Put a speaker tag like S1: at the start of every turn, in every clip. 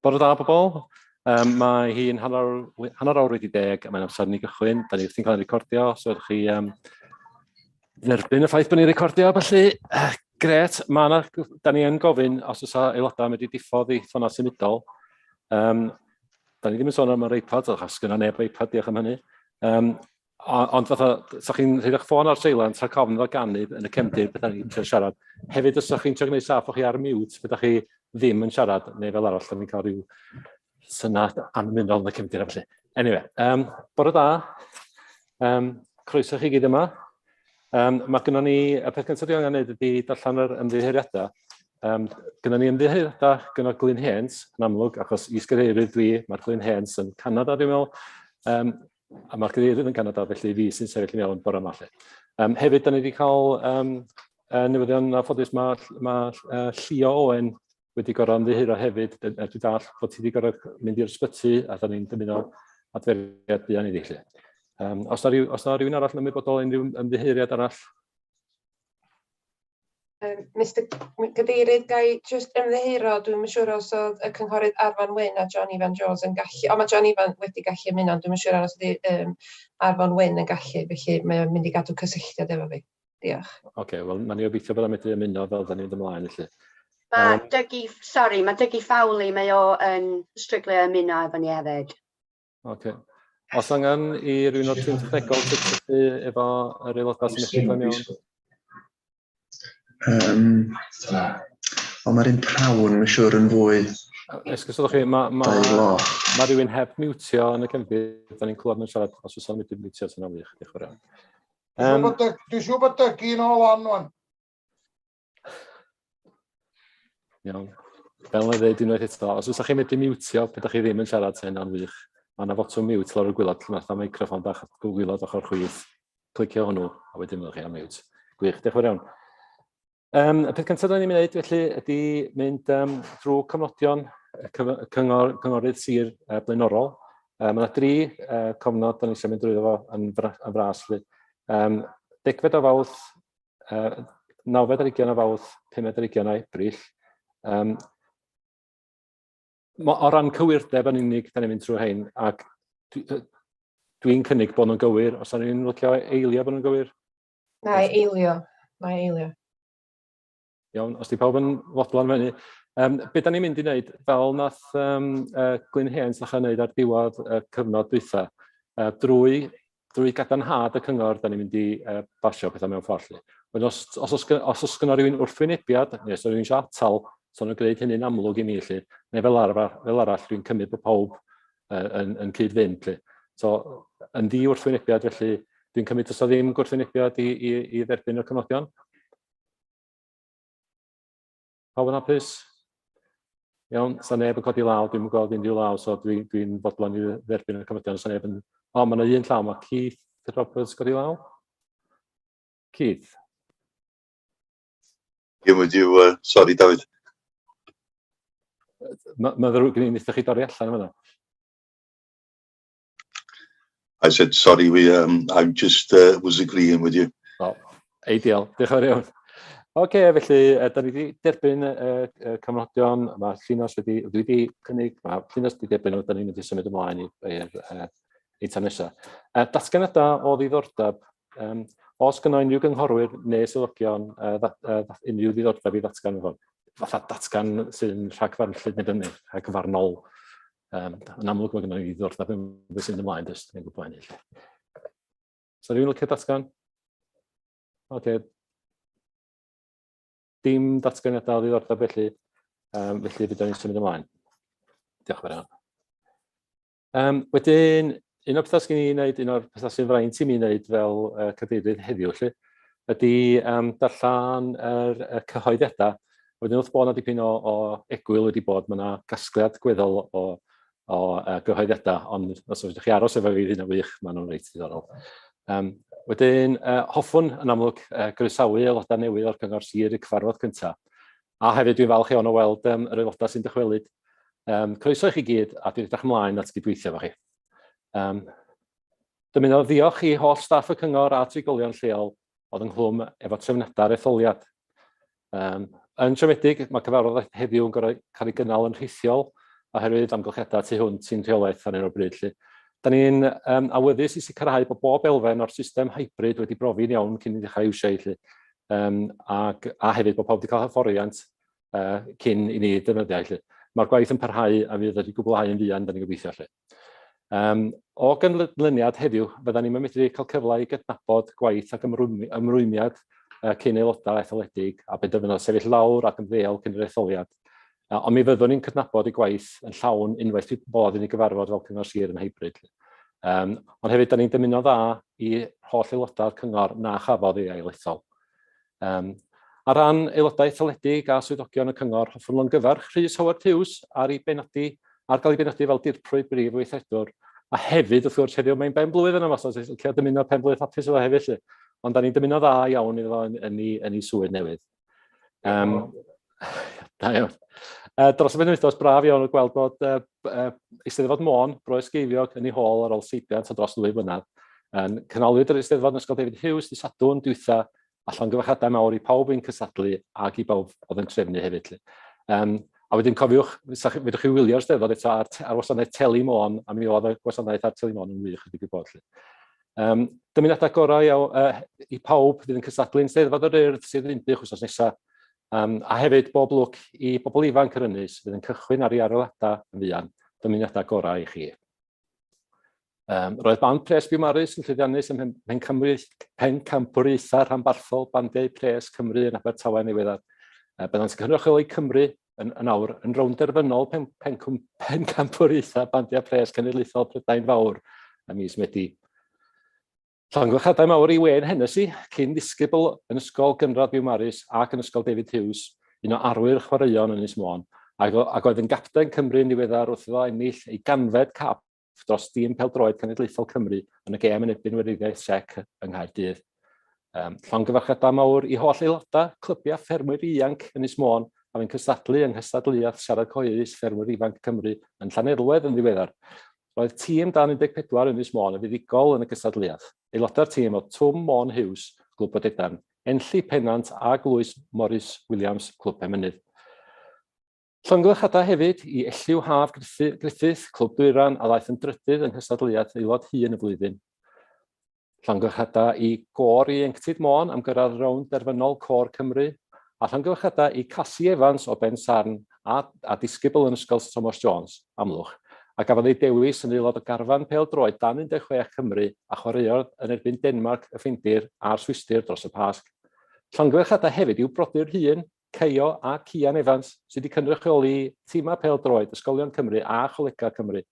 S1: Bore da bobl. Mae hi'n hanner awr wedi 10 a mae'n amser ni gychwyn. Da ni wrthi'n cael ei recordio, so ydych chi dderbyn y ffaith bod ni'n recordio, felly gret. Da ni yn gofyn os oes aelodau wedi diffodd i ffona symudol. Da ni ddim yn sôn am yr iPad, achos gyda neb iPad, diolch am hynny. Ond fatha, sa chi'n rhaid eich ffôn ar seilent rhag ofn o ganu yn y cefndir beth da ni'n siarad. Hefyd, os ydych chi'n trio gwneud saff o'ch chi ar mute, beth chi ddim yn siarad, neu fel arall, da ni'n cael rhyw syniad anmunol yn y cefndir. Anyway, bore da. Croeso chi gyd yma. Mae gennym ni, y peth gyntaf dwi'n angen gwneud ydy darllen yr ymddiheuriadau. Gennym ni ymddiheuriadau gyda Glyn Haynes, yn amlwg, achos is-gyrheirydd dwi, mae'r Glyn Haynes yn Canada, dwi'n meddwl. A mae'r gyrheirydd yn Canada, felly fi sy'n sefyll i mewn bore yma. Hefyd, da ni wedi cael newyddion a ffodus mae Llio Owen wedi gorau ymddihiro hefyd. Dwi'n dall bod ti wedi gorau mynd i'r ysbyty a da ni'n dymuno adferiad buan iddi chi. Os na rhywun arall yn ymwybodol unrhyw ymddihiriad arall?
S2: Mr Cadeirydd, gai jyst ymddihiro, dwi'n yn siŵr os oedd y cynghorydd Arfon Wyn a John Ifan Jones yn gallu, ond mae John Ifan wedi gallu ymuno, ond dwi'n yn siŵr os ydy Arfon Wyn yn gallu, felly mae'n mynd i gadw cysylltiad efo fi. Diolch.
S1: Oce, wel, mae'n i obeithio bod yn medru ymuno fel da ni'n mynd ymlaen, felly.
S3: Mae Dygu Ffawli, mae o yn stryglo ymuno efo ni hefyd.
S1: Oce. Os angen i rhywun o'r tîm technegol cysylltu efo yr aelodau sy'n eich glyn iawn?
S4: Ond mae'r un prawn, mae'n siŵr yn fwy.
S1: Esgusodwch chi, mae rhywun heb miwtio yn y cefndir, da ni'n clywed mewn siarad, os oes o'n mynd i miwtio sy'n amlwch, diolch yn fawr.
S5: Dwi'n siŵr bod Dygu'n ôl on wan.
S1: Iawn. Fel yna dweud unwaith eto, os oes chi'n mynd i miwtio, beth chi ddim yn siarad sy'n anwych. Mae yna fotwm miwt lawr y gwylod, lle mae'r microffon bach gwylod ochr chwith. Clicio hwnnw, a wedyn myddwch chi am miwt. Gwych, diolch yn fawr iawn. Y peth cyntaf da ni'n mynd felly ydy mynd drwy cofnodion cynghorydd sir blaenorol. Mae yna 3 cofnod da ni eisiau mynd drwy fo yn fras. 10 o Fawrth, 9 o Fawrth, 15 o Ebrill. O ran cywirdeb yn unig, da ni'n mynd trwy hein, ac dwi'n cynnig bod nhw'n gywir. Os da ni'n licio eilio bod nhw'n gywir?
S2: Na, eilio.
S1: Iawn, os di pawb yn fodlon fyny. Be da ni'n mynd i wneud, fel nath Glyn Haynes ddechrau wneud ar diwedd y cyfnod dwytha, drwy gadarnhad y cyngor, da ni'n mynd i basio pethau mewn ffordd. Os oes gyda rhywun wrthwynebiad, neu os oes rhywun eisiau atal, so nhw'n gwneud hynny'n amlwg i mi, neu fel arall, dwi'n cymryd bod pawb yn cyd-fynd. So, yn di wrthwynebiad, felly, dwi'n cymryd os o ddim gwrthwynebiad i dderbyn y cofnodion. Pawb yn hapus? Iawn, sa neb yn codi law, dwi'n gweld unrhyw law, so dwi'n fodlon i dderbyn y cofnodion. Sa neb yn... O, mae yna un llaw, mae Keith Roberts codi law? Keith?
S6: I'm with you, sorry David.
S1: Mae ddrwg gen i'n eithaf chi dorri allan yma.
S6: I said sorry, I just was agreeing with you.
S1: O, eidial, diolch yn iawn. Oce, felly, da ni wedi derbyn y cofnodion, mae Llynos wedi cynnig, mae Llynos wedi derbyn nhw, da ni'n mynd i symud ymlaen i'r eitem nesaf. Datganiadau o ddiddordeb, os gyda unrhyw gynghorwyr neu swyddogion unrhyw ddiddordeb i ddatgan nhw hwn, fatha datgan sy'n rhagfarnol. Yn amlwg mae gyda ni ddiddordeb yn beth sy'n ymlaen, jyst yn gwybod ennill. So rhywun licio datgan? Oce. Dim datganiadau o ddiddordeb felly fydd ni'n symud ymlaen. Diolch yn fawr. Wedyn, un o'r pethau sy'n ni'n wneud, un o'r pethau sy'n fraint i mi wneud fel cadeirydd heddiw, ydy darllen y cyhoeddiadau. Wedyn wrth bod yna dipyn o egwyl wedi bod, mae yna gasgliad gweddol o gyhoeddiadau, ond os ydych chi aros efo fi hyn o wych, mae nhw'n reit ddiddorol. Wedyn, hoffwn yn amlwg groesawu aelodau newydd o'r Cyngor Sir i cyfarfod cyntaf. A hefyd dwi'n falch iawn o weld yr aelodau sy'n dychwelyd. Croeso i chi gyd, a dwi'n edrych ymlaen at gydweithio efo chi. Dymuno ddiolch i holl staff y Cyngor a trigolion lleol oedd ynghlwm efo trefniadau'r etholiad. Yn siomedig, mae cyfarfod heddiw yn cael ei gynnal yn rhithiol oherwydd amgylchiadau tu hwnt sy'n rheolaeth ar hyn o'r bryd. Da ni'n awyddus i sicrhau bod bob elfen o'r system hybrid wedi brofi'n iawn cyn i ddechrau iwsio. A hefyd bod pawb wedi cael hyfforddiant cyn i ni defnyddio. Mae'r gwaith yn parhau a fydd wedi gwblhau yn fuan, da ni'n gobeithio. O ganlyniad heddiw, fydda ni'n medru cael cyfle i gydnabod gwaith ac ymrwymiad cyn aelodau etholedig a benderfynodd sefyll lawr ac ymddeol cyn yr etholiad. Ond mi fyddwn ni'n cydnabod y gwaith yn llawn unwaith bod yn ei gyfarfod fel Cyngor Sir yn hybrid. Ond hefyd, da ni'n dymuno dda i holl aelodau'r cyngor na chafodd ei ailethol. Ar ran aelodau etholedig a swyddogion y cyngor, hoffwn longyfarch Rhys Howard Hughes ar gael ei benodi fel dirprwy brif weithredwr, a hefyd, wrth gwrs, heddiw mae'n ben blwydd yn yma, so dwi'n cael dymuno pen blwydd hapus efo hefyd. Ond da ni'n dymuno dda iawn iddo yn ei swydd newydd. Da iawn. Dros y benwythnos braf iawn o gweld bod Eisteddfod Môn, Broes Geiffiog, yn ei hôl ar ôl seibiant o dros 2 blynedd. Cynhaliwyd yr Eisteddfod yn Ysgol David Hughes, di Sadwrn, dwytha, a llongyfarchiadau mawr i pawb yn cysadlu ac i bawb oedd yn trefnu hefyd. A wedyn cofiwch, fydwch chi wylio'r Eisteddfod eto ar wasanaeth Teli Môn, a mi oedd y gwasanaeth ar Teli Môn yn wych ydy gwybod. Dymuniadau gorau i pawb fydd yn cysadlu'n Eisteddfod yr Urdd sydd yn unig wythnos nesaf. A hefyd bob lwc i bobl ifanc yr Ynys fydd yn cychwyn ar ei arolada yn fuan. Dymuniadau gorau i chi. Roedd band pres Biwmaris yn llwyddiannus yn pencampwriaethau rhanbarthol bandiau pres Cymru yn Abertawe newyddar. Byddant cynrychioli Cymru yn awr yn rownd derfynol pencampwriaethau bandiau pres cenedlaethol Prydain Fawr ym mis Medi. Llongyfarchiadau mawr i Wen Hennessy, cyn ddisgybl yn Ysgol Gynradd Biwmaris ac yn Ysgol David Hughes, un o arwyr chwaraeon Ynys Môn, ac oedd yn gapten Cymru yn ddiweddar wrth iddo ennill ei ganfed cap dros dîm pêl-droed cenedlaethol Cymru yn y gêm yn erbyn Weriniaeth Sec yng Nghaerdydd. Llongyfarchiadau mawr i holl aelodau, clybiau ffermwyr ifanc Ynys Môn, a fe'n cystadlu yng nghystadleuaeth siarad cyhoeddus ffermwyr ifanc Cymru yn Llanelwedd yn ddiweddar. Roedd tîm dan 14 Ynys Môn yn fuddigol yn y cystadleuaeth. Aelodau'r tîm o Twm Môn Hughes, Clwb Bodedan, Enlli Pennant a Glwys Morris Williams, Clwb Emynydd. Llongyfarchiadau hefyd i Elliw Haf Griffith, Clwb Dwyran, a ddaeth yn drydydd yng nghystadleuaeth aelod hŷn y flwyddyn. Llongyfarchiadau i Gôr i Enctid Môn am gyrraedd rownd derfynol Cor Cymru, a llongyfarchiadau i Cassie Evans o Ben Sarn a disgybl yn Ysgol Thomas Jones, Amlwch. A gafodd ei dewis yn aelod o garfan pêl-droed dan 16 Cymru a chwaraeodd yn erbyn Denmarc, y Ffeindir a'r Swistir dros y Pasg. Llongyfarchiadau hefyd i'w brodyr hŷn, Ceio a Cian Evans, sydd wedi cynrychioli tîmau pêl-droed Ysgolion Cymru a Cholega Cymru.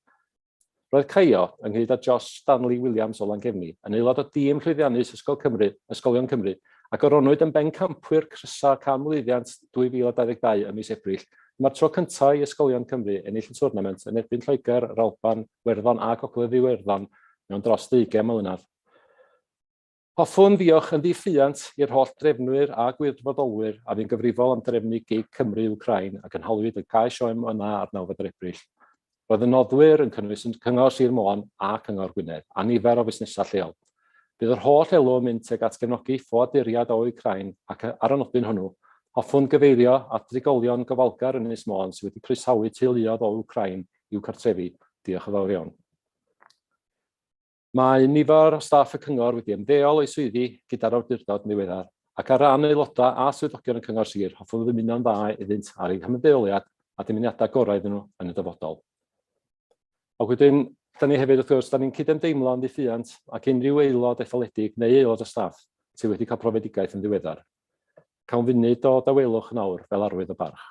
S1: Roedd Ceio, ynghyd â Josh Stanley Williams o Langefni, yn aelod o dîm llwyddiannus Ysgolion Cymru, ac oronwyd yn bencampwyr crysa canmlwyddiant 2022 ym mis Ebrill. Mae'r tro cyntaf i Ysgolion Cymru ennill y twrnament yn erbyn Lloegr, Ralban, Werddon a Gogledd Iwerddon mewn dros 20 mlynedd. Hoffwn ddiolch yn ddiffiant i'r holl drefnwyr a gwirfoddolwyr a fi'n gyfrifol am drefnu gig Cymru-Wcrain ac yn halwyd y cae sioe yna ar 9 Ebrill. Roedd y noddwyr yn cynnwys yn Cyngor Sir Môn a Cyngor Gwynedd a nifer o fusnesau lleol. Bydd yr holl elw yn mynd tuag at gefnogi ffoaduriad o Wcrain ac ar y nodyn hwnnw, hoffwn gyfeirio at drigolion gofalgar Ynys Môn sydd wedi croesawu teuluoedd o Wcrain i'w cartrefi. Diolch yn fawr iawn. Mae nifer o staff y cyngor wedi ymddeol o'i swyddi gyda'r awdurdod ddiweddar, ac ar ran aelodau a swyddogion y cyngor sir, hoffwn ddymuno'n dda iddynt ar eu hymddeoliad a dymuniadau gorau iddyn nhw yn y dyfodol. Ac wedyn, da ni hefyd wrth gwrs, da ni'n cydymdeimlo'n ddiffiant ac unrhyw aelod etholedig neu aelod o staff sydd wedi cael profedigaeth yn ddiweddar. Cawn funud o dawelwch nawr fel arwydd o barch.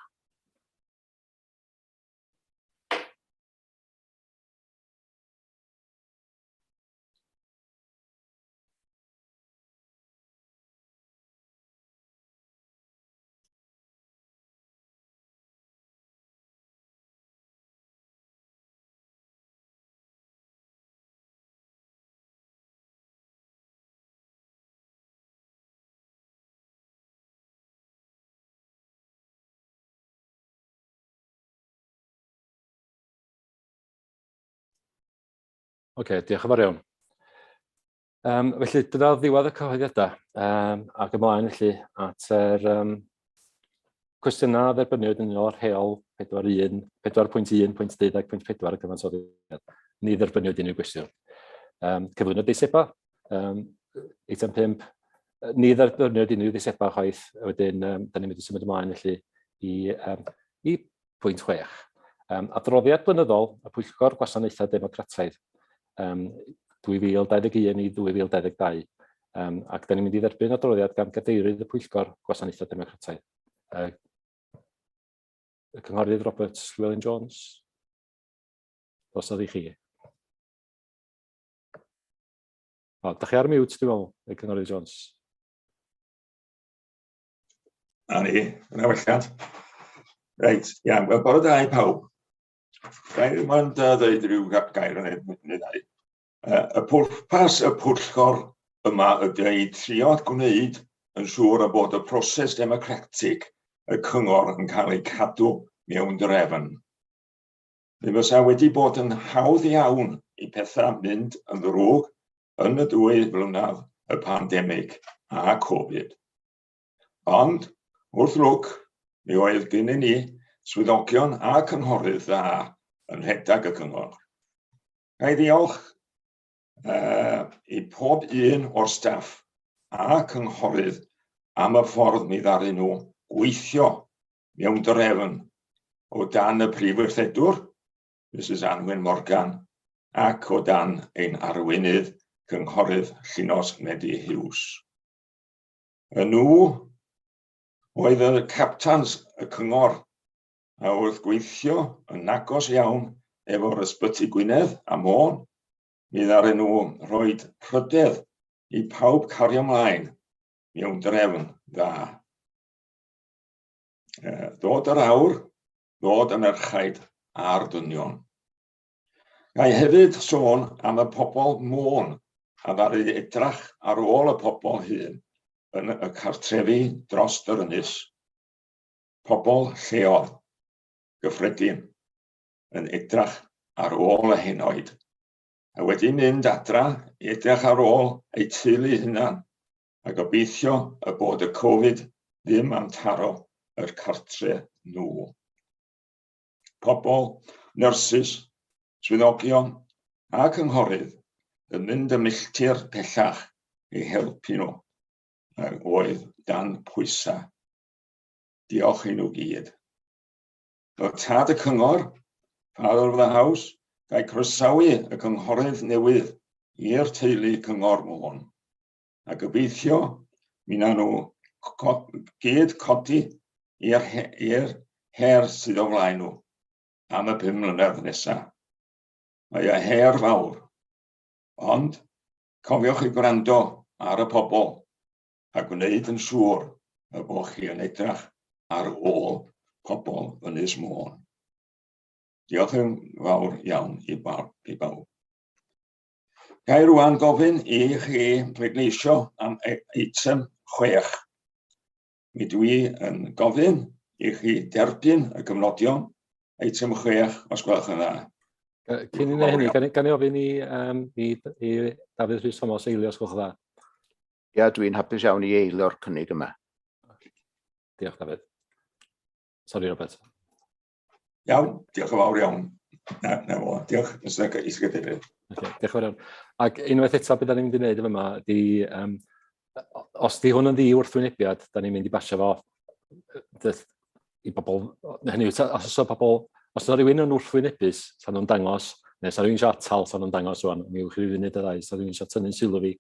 S1: Diolch yn fawr iawn. Felly, dyna ddiwedd y cyhoeddiadau, ac ymlaen felly at yr cwestiynau dderbyniwyd yn o'r rheol 4.1.12.4 y cyfansoddiad. Ni dderbynwyd unrhyw gwestiwn. Cyflwyno deiseba, eitem 5, ni dderbynwyd unrhyw deiseba chwaith, wedyn da ni'n mynd i symud ymlaen felly i pwynt 6. Adroddiad blynyddol y Pwyllgor Gwasanaethau Democrataidd 2021 i 2022. Ac da ni'n mynd i dderbyn adroddiad gan gadeirydd y Pwyllgor Gwasanaethau Democrataidd. Y Cynghorydd Robert Llewellyn Jones. Os oedd i chi. Da chi ar mute, dwi'n meddwl, y Cynghorydd Jones.
S7: A ni, yna welliant. Reit, wel, bore da i pawb. Gair yma'n dweud rhyw gair yn ei. Y pwrpas y pwllgor yma ydy ei trio gwneud yn siŵr y bod y proses democratig y cyngor yn cael ei cadw mewn drefn. Mi fysa wedi bod yn hawdd iawn i pethau mynd yn ddrwg yn y 2 flynedd y pandemig a Covid. Ond, wrth lwc, mi oedd gennyn ni swyddogion a cynghorydd dda yn rhedag y cyngor. Gai ddiolch i pob un o'r staff a cynghorydd am y ffordd mi ddaru nhw gweithio mewn drefn o dan y prif weithredwr, Mrs Anwen Morgan, ac o dan ein arweinydd cynghorydd Llynos Medi Hughes. Nhw oedd y captans y cyngor a wrth gweithio yn agos iawn efo'r ysbyty Gwynedd a Môn, mi ddaru nhw rhoi rhydedd i pawb cario ymlaen mewn drefn dda. Ddod yr awr, ddod yn erchaid a'r dynion. Gai hefyd sôn am y pobl Môn a ddaru edrach ar ôl y pobl hyn yn y cartrefi dros yr ynys. Pobl lleol, gyffredin, yn edrach ar ôl y henoed. A wedi mynd adra i edrych ar ôl eu teulu hunan a gobeithio y bod y Covid ddim am taro yr cartre nhw. Pobl, nyrsys, swyddogion a cynghorydd yn mynd y milltir pellach i helpu nhw oedd dan pwysa. Diolch i nhw gyd. O tad y cyngor, Father of the House, gai croesawu y cynghorydd newydd i'r teulu cyngor Môn. A gobeithio mi na nhw gyd codi i'r her sydd o flaen nhw am y 5 mlynedd nesaf. Mae y her fawr. Ond cofiwch i gwrando ar y pobl a gwneud yn siŵr y bod chi yn edrych ar ôl pobl Ynys Môn. Diolch yn fawr iawn i bawb. Gai rwan gofyn i chi pleidleisio am eitem 6. Mi dwi yn gofyn i chi derbyn y gyfnodion eitem 6 os gwelwch yn dda.
S1: Cyn i ni hynny, gan i ofyn i Dafydd Rhys Thomas eilio os gwelwch yn dda.
S8: Ia, dwi'n hapus iawn i eilio'r cynnig yma.
S1: Diolch, Dafydd. Sori, Robert.
S7: Iawn, diolch yn fawr iawn. Diolch, Mr. Cadeirydd.
S1: Diolch yn fawr iawn. Ac unwaith eto beth da ni'n mynd i wneud efo yma, os di hwn yn ddi wrthwynebiad, da ni'n mynd i basio fo i bobl, os yna rhywun yn wrthwynebus, sa nhw'n dangos, neu sa rhywun eisiau atal, sa nhw'n dangos rwan, mi ywch chi fynd y ddau, sa rhywun eisiau tynnu'n sylw fi,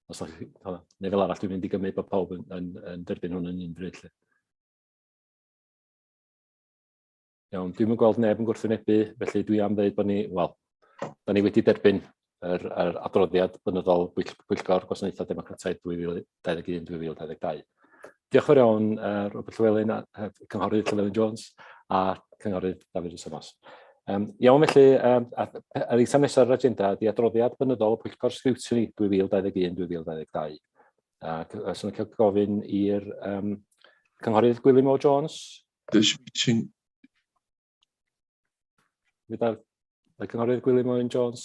S1: neu fel arall dwi'n mynd i gymryd bod pawb yn derbyn hwn yn un bryd. Iawn, dwi'n mynd gweld neb yn gwrthwynebu, felly dwi am ddeud bod ni, wel, da ni wedi derbyn yr adroddiad blynyddol Pwyllgor Gwasanaethau Democrataidd 2021-2022. Diolch fawr iawn, Robert Llewellyn, Cynghorydd Llewellyn Jones a Cynghorydd Dafydd Rhys Thomas. Iawn, felly, yr eitem nesaf ar yr agenda ydy adroddiad blynyddol y Pwyllgor Sgrwtini 2021-2022. Ac os yna cael gofyn i'r Cynghorydd Gwilym O Jones.
S6: This meeting.
S1: Y Cynghorydd Gwilym O Jones.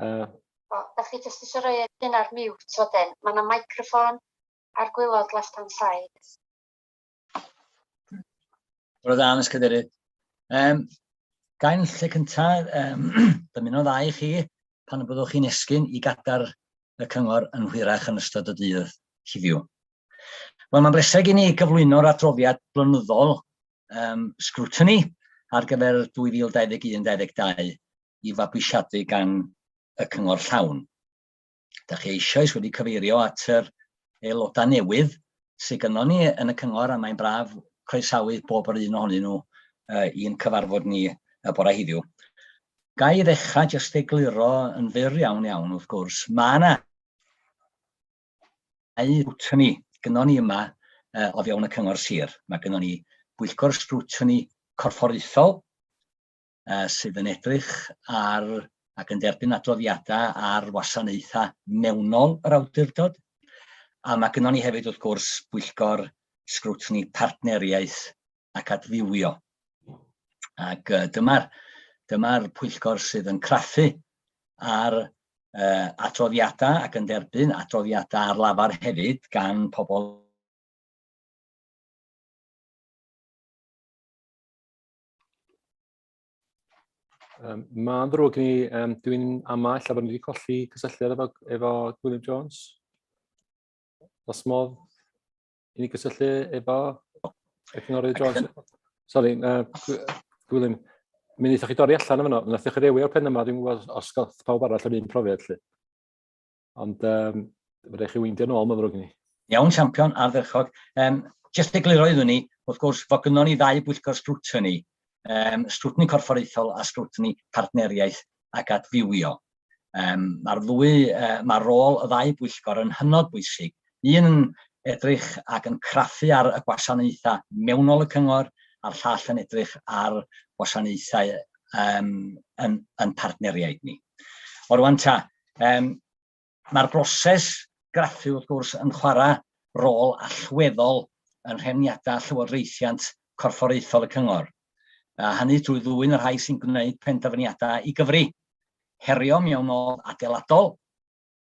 S3: Da chi jyst eisiau rhoi hyn ar mute wedyn. Mae yna microffon ar gwylod left hand side.
S9: Bore da, Ms Cadeirydd. Gain lle cyntaf, dymuno dda i chi pan byddwch chi'n esgyn i gadar y cyngor yn hwyrach yn ystod y dydd heddiw. Wel, mae'n breseg i ni gyflwyno'r adroddiad blynyddol scrutiny ar gyfer 2021-2022 i fabwysiadu gan y cyngor llawn. Da chi eisoes wedi cyfeirio at yr aelodau newydd sydd gynnon ni yn y cyngor, a mae'n braf croesawu bob yr un ohonyn nhw i'n cyfarfod ni y bore heddiw. Ga i ddechrau jyst egluro yn fyr iawn, wrth gwrs. Mae yna scrutiny gynnon ni yma o fewn y cyngor sir. Mae gynnon ni bwyllgor scrutiny corfforaethol sydd yn edrych ar ac yn derbyn adroddiadau ar wasanaethau mewnol yr awdurdod. A mae gynnon ni hefyd, wrth gwrs, bwyllgor scrutiny partneriaeth ac adfywio. Ac dyma'r pwyllgor sydd yn craffu ar adroddiadau ac yn derbyn adroddiadau ar lafar hefyd gan pobl.
S1: Mae'n ddrwg i ni, dwi'n ama ella bod ni wedi colli cysylltiad efo William Jones. Os modd i ni gysylltu efo y cynghorydd Jones. Sori, William, mi wnaethoch chi dorri allan yma, wnaethoch chi rewi o'r pen yma, dwi'n gwybod os gael pawb arall yn un profiad. Ond rhaid chi weindio nôl, mae'n ddrwg i ni.
S9: Iawn, champion, ardderchog. Jyst egluro iddyn ni, wrth gwrs, fod gynnon ni ddau bwyllgor scrutiny, scrutiny corfforaethol a scrutiny partneriaeth ac adfywio. Mae'r rôl y ddau bwyllgor yn hynod bwysig. Un yn edrych ac yn craffu ar y gwasanaethau mewnol y cyngor, a'r llall yn edrych ar gwasanaethau yn partneriaeth ni. O rwan ta, mae'r broses graffu wrth gwrs yn chwarae rôl allweddol yn rhemniadau llywodraethiant corfforaethol y cyngor. A hynny drwy ddwyn yr rhai sy'n gwneud penderfyniadau i gyfri, herio mewn modd adeiladol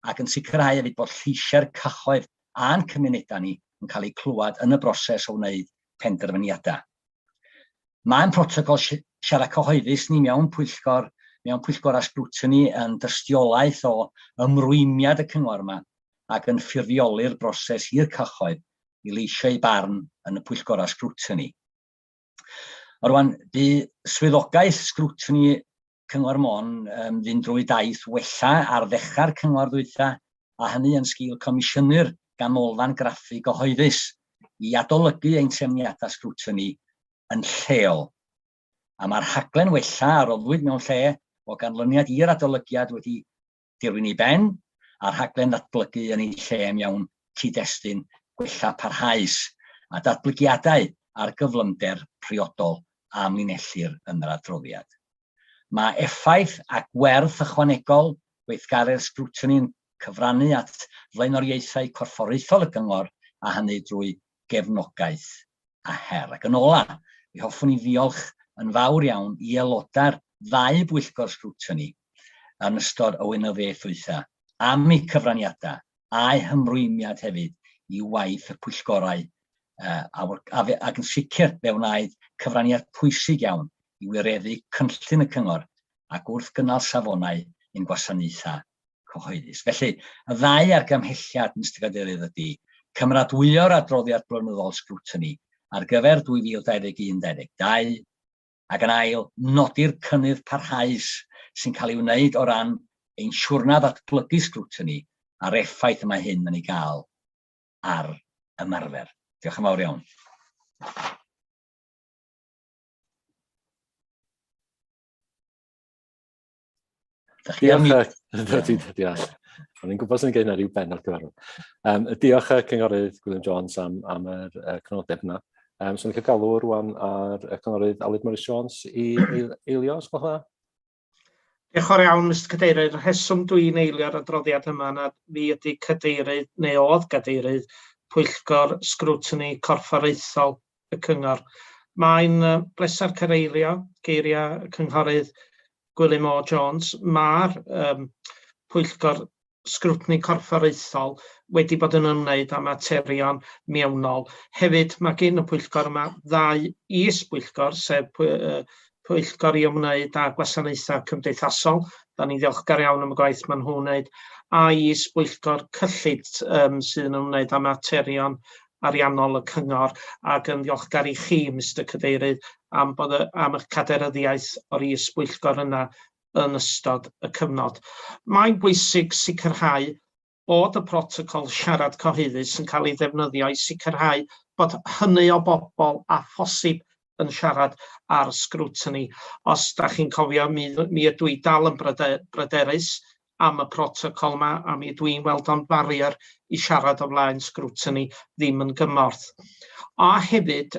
S9: ac yn sicrhau hefyd bod lleisiau'r cyhoedd a'n cymunedau ni yn cael eu clywed yn y broses o wneud penderfyniadau. Mae'n protocol siarad cyhoeddus ni mewn pwyllgor a scrutiny yn dystiolaeth o ymrwymiad y cyngor yma ac yn ffurfioli'r broses i'r cyhoedd i leisio ei barn yn y pwyllgor a scrutiny. O rwan, bu swyddogaeth scrutiny Cyngor Môn fynd drwy daith wella ar ddechrau'r cyngor ddwytha, a hynny yn sgil comisiynyr ganolfan graffu gyhoeddus i adolygu ein trefniadau scrutiny yn lleol. A mae'r rhaglen wella a roddwyd mewn lle o ganlyniad i'r adolygiad wedi dirwyn i ben, a'r rhaglen ddatblygu yn ei lle mewn cyd-destun gwella parhaus a datblygiadau ar gyflymder priodol a mlinellir yn yr adroddiad. Mae effaith a gwerth ychwanegol weithgaredd scrutiny'n cyfrannu at flaenoriaethau corfforaethol y cyngor a hynny drwy gefnogaeth a her. Ac yn ola, mi hoffwn i ddiolch yn fawr iawn i aelodau'r ddau bwyllgor scrutiny yn ystod y wynyddiaeth ddwytha am eu cyfraniadau a'i hymrwymiad hefyd i waith y pwyllgorau ac yn sicr fe wnaed cyfraniad pwysig iawn i wireddu cynllun y cyngor ac wrth gynnal safonau ein gwasanaethau cyhoeddus. Felly, y ddau argymhelliad, Mr Cadeirydd, ydy cymeradwyo'r adroddiad blynyddol scrutiny ar gyfer 2021-2022 ac yn ail nodi'r cynnydd parhaus sy'n cael ei wneud o ran ein siwrna ddatblygu scrutiny a'r effaith yma hyn yn ei gael ar ymarfer. Diolch yn fawr iawn.
S1: Diolch. O'n i'n gwybod sy'n gen i ryw ben ar gyfarfod. Diolch cynghorydd William Jones am yr cynodeb yna. So ni'n cael galw rwan ar y cynghorydd Aled Morris Jones i eilio, os gwelwch dda?
S10: Diolch yn fawr iawn, Mr Cadeirydd. Y rheswm dwi'n eilio'r adroddiad yma na fi ydy cadeirydd, neu oedd cadeirydd, pwyllgor scrutiny corfforaethol y cyngor. Mae'n bleser careilio geiriau cynghorydd Gwilym O Jones. Mae'r pwyllgor sgrwtni corfforaethol wedi bod yn ymwneud â materion mewnol. Hefyd, mae gen y pwyllgor yma ddau is-bwyllgor, sef pwyllgor i ymwneud â gwasanaethau cymdeithasol. Da ni ddiolchgar iawn am y gwaith maen nhw'n wneud. A is-bwyllgor cyllid sydd yn ymwneud â materion ariannol y cyngor, ac yn ddiolchgar i chi, Mr Cadeirydd, am eich caderyddiaeth o'r is-bwyllgor yna yn ystod y cyfnod. Mae'n bwysig sicrhau bod y protocol siarad cyhoeddus yn cael ei ddefnyddio i sicrhau bod hynny o bobl a phosib yn siarad ar sgrwtini. Os da chi'n cofio, mi ydw i dal yn bryderus am y protocol yma, a mi ydw i'n weld o'n barrier i siarad o flaen sgrwtini ddim yn gymorth. A hefyd,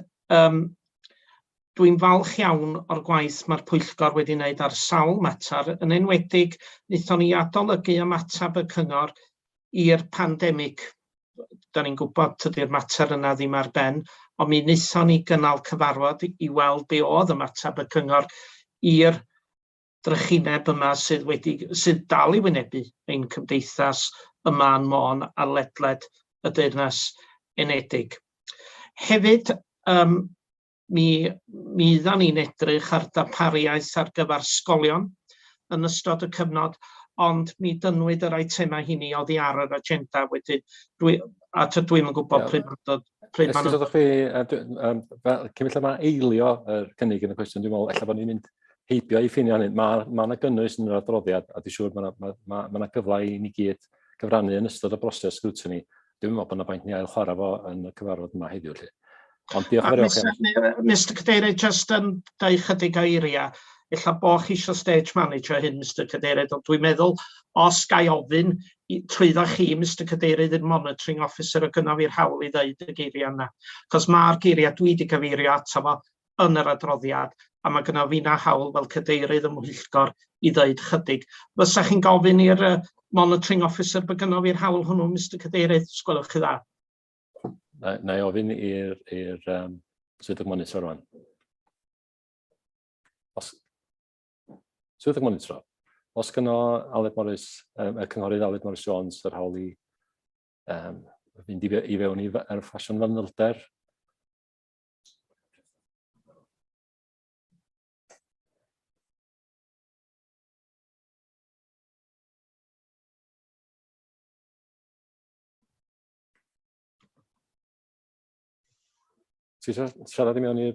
S10: dwi'n falch iawn o'r gwaith mae'r pwyllgor wedi wneud ar sawl mater, yn enwedig wnaethon ni adolygu ymateb y cyngor i'r pandemig. Da ni'n gwybod tydi'r mater yna ddim ar ben, ond mi wnaethon ni gynnal cyfarfod i weld be oedd ymateb y cyngor i'r drychineb yma sydd dal i wynebu ein cymdeithas yma yn Môn a ledled y Deyrnas Unedig. Hefyd, mi ddan ni'n edrych ar darpariaeth ar gyfer ysgolion yn ystod y cyfnod, ond mi dynwyd yr eitemau hynny oddi ar yr agenda wedyn. Dwi'n yn gwybod pryd ma'n dod.
S1: Ydych chi, cymryd mae eilio yr cynnig yn y cwestiwn, dwi'n meddwl, ella bod ni'n mynd heibio i ffinio hynny. Mae gynnwys yn yr adroddiad, a dwi'n siŵr mae gyfle i ni gyd gyfrannu yn ystod y broses sgrwtini. Dwi'n meddwl bod yna baint ni ail chwarae fo yn y cyfarfod yma heddiw. Ond diolch yn fawr.
S10: Mr Cadeirydd, jyst yn dau chydig o eiriau, ella bod chi eisiau stage manager hyn, Mr Cadeirydd, ond dwi'n meddwl, os gai ofyn trwyddo chi, Mr Cadeirydd, yn monitoring officer, o gynnaf i'r hawl i ddeud y geiriau yna. Cos mae'r geiriau dwi wedi gyfeirio ato fo yn yr adroddiad, a mae gynnaf fi na hawl fel cadeirydd ymwyllgor i ddeud chydig. Fysa chi'n gofyn i'r monitoring officer bod gynnaf i'r hawl hwnnw, Mr Cadeirydd, sgwelwch chi dda?
S1: Na i ofyn i'r swyddog monitor rwan. Swyddog monitor, os gynno Aled Morris, y cynghorydd Aled Morris Jones, yr hawl i fynd i fewn i'r ffasiwn fanylder. Ti'n siarad i mewn i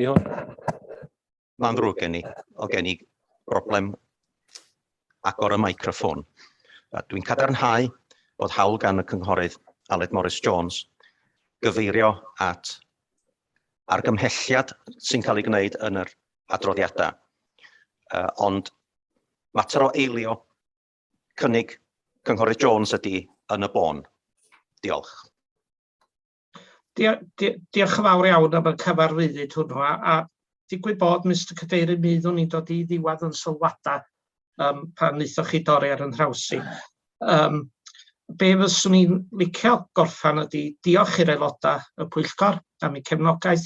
S1: hwn?
S11: Mae'n ddrwg gen i broblem agor y microffon. Dwi'n cadarnhau bod hawl gan y cynghorydd Aled Morris Jones gyfeirio at argymhelliad sy'n cael ei gwneud yn yr adroddiadau. Ond mater o eilio cynnig cynghorydd Jones ydy yn y bon. Diolch.
S10: Diolch yn fawr iawn am y cyfarwyddyd hwnnw, a digwydd bod, Mr Cadeirydd, mi ddwn ni'n dod i ddiwedd yn sylwadau pan wnaethoch chi dorri ar yn hrawsi. Be fyswn i'n licio gorffan ydy diolch i'r aelodau y pwyllgor am eu cefnogaeth,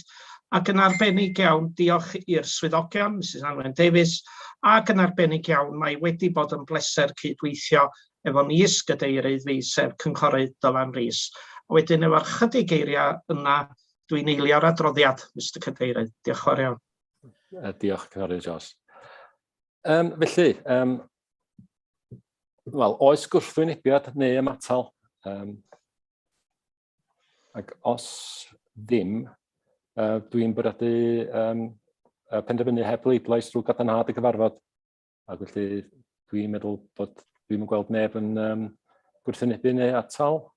S10: ac yn arbennig iawn diolch i'r swyddogion, Mrs Anwen Davies, ac yn arbennig iawn mae wedi bod yn bleser cydweithio efo ni is-gadeirydd fi, sef cynghorydd Dylan Rhys. Wedyn efo'r chydig eiriau yna, dwi'n eilio'r adroddiad, Mr Cadeirydd. Diolch yn fawr iawn.
S1: Diolch, cynghorydd Jones. Felly, oes gwrthwynebiad neu ymatal? Ac os ddim, dwi'n bwriadu penderfynu heb leidlais drwy gadarnhad y cyfarfod. Ac felly, dwi'n meddwl bod dwi'n gweld neb yn gwrthwynebu neu atal.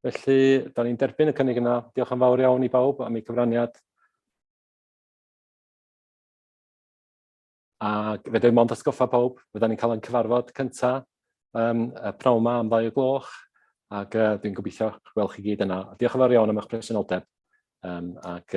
S1: Felly, da ni'n derbyn y cynnig yna. Diolch yn fawr iawn i bawb am ei cyfraniad. A fedrai mond atgoffa pawb, fydda ni'n cael ein cyfarfod cyntaf pnawn yma am 2:00, ac dwi'n gobeithio gweld chi gyd yna. Diolch yn fawr iawn am eich presenoldeb, ac